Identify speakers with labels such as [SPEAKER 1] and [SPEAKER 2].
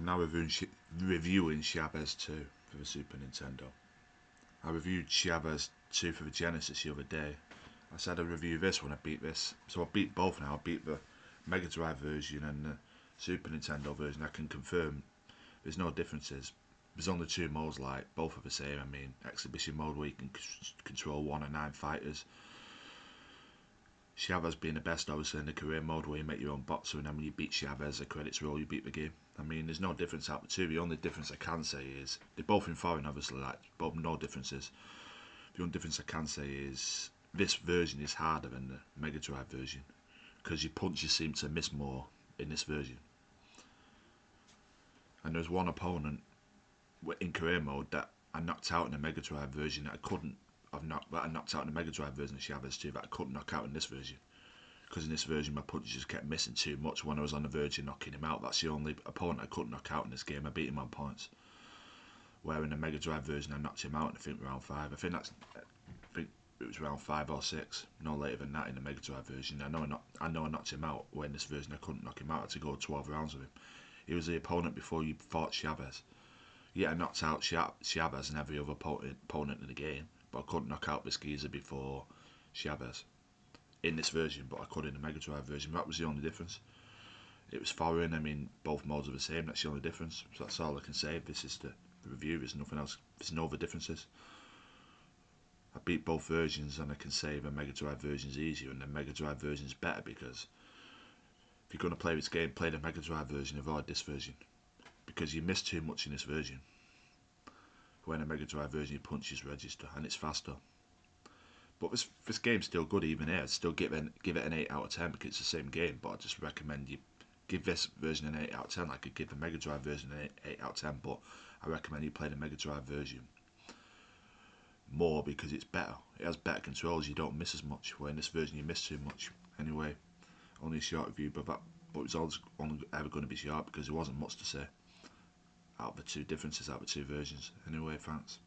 [SPEAKER 1] Now reviewing Chavez 2 for the Super Nintendo. I reviewed Chavez 2 for the Genesis the other day. I said I'd review this when I beat this. So I beat both now. I beat the Mega Drive version and the Super Nintendo version. I can confirm there's no differences. There's only two modes, like both are the same. I mean, exhibition mode where you can control 1 or 9 fighters. Chavez being the best, obviously, in the career mode where you make your own boxer, and then when you beat Chavez, the credits roll, you beat the game. I mean, there's no difference out the two. The only difference I can say is they're both in foreign, obviously, like both no differences. The only difference I can say is this version is harder than the Mega Drive version because your punches seem to miss more in this version. And there's one opponent in career mode that I knocked out in the Mega Drive version that I couldn't. I knocked out in the Mega Drive version of Chavez 2 that I couldn't knock out in this version. Because in this version my punches just kept missing too much when I was on the verge of knocking him out. That's the only opponent I couldn't knock out in this game. I beat him on points. Where in the Mega Drive version I knocked him out in I think round 5. I think it was round 5 or 6. No later than that in the Mega Drive version. I know I knocked him out. Where in this version I couldn't knock him out. I had to go 12 rounds with him. He was the opponent before you fought Chavez. Yeah, I knocked out Chavez and every other opponent in the game, but I couldn't knock out this geezer before Chavez in this version, but I could in the Mega Drive version. That was the only difference. It was foreign. I mean, both modes are the same. That's the only difference. So that's all I can say. This is the review. There's nothing else. There's no other differences. I beat both versions, and I can say the Mega Drive version is easier, and the Mega Drive version is better because if you're going to play this game, play the Mega Drive version, avoid this version. Because you miss too much in this version. When a Mega Drive version, your punches register and it's faster. But this game's still good even here. I'd still give it an 8 out of 10 because it's the same game. But I just recommend you give this version an 8 out of 10. I could give the Mega Drive version an 8 out of 10, but I recommend you play the Mega Drive version more because it's better. It has better controls. You don't miss as much. Where in this version you miss too much. Anyway, only a short review, but it's always only ever going to be short because there wasn't much to say out of the two differences, out of the two versions. Anyway, thanks.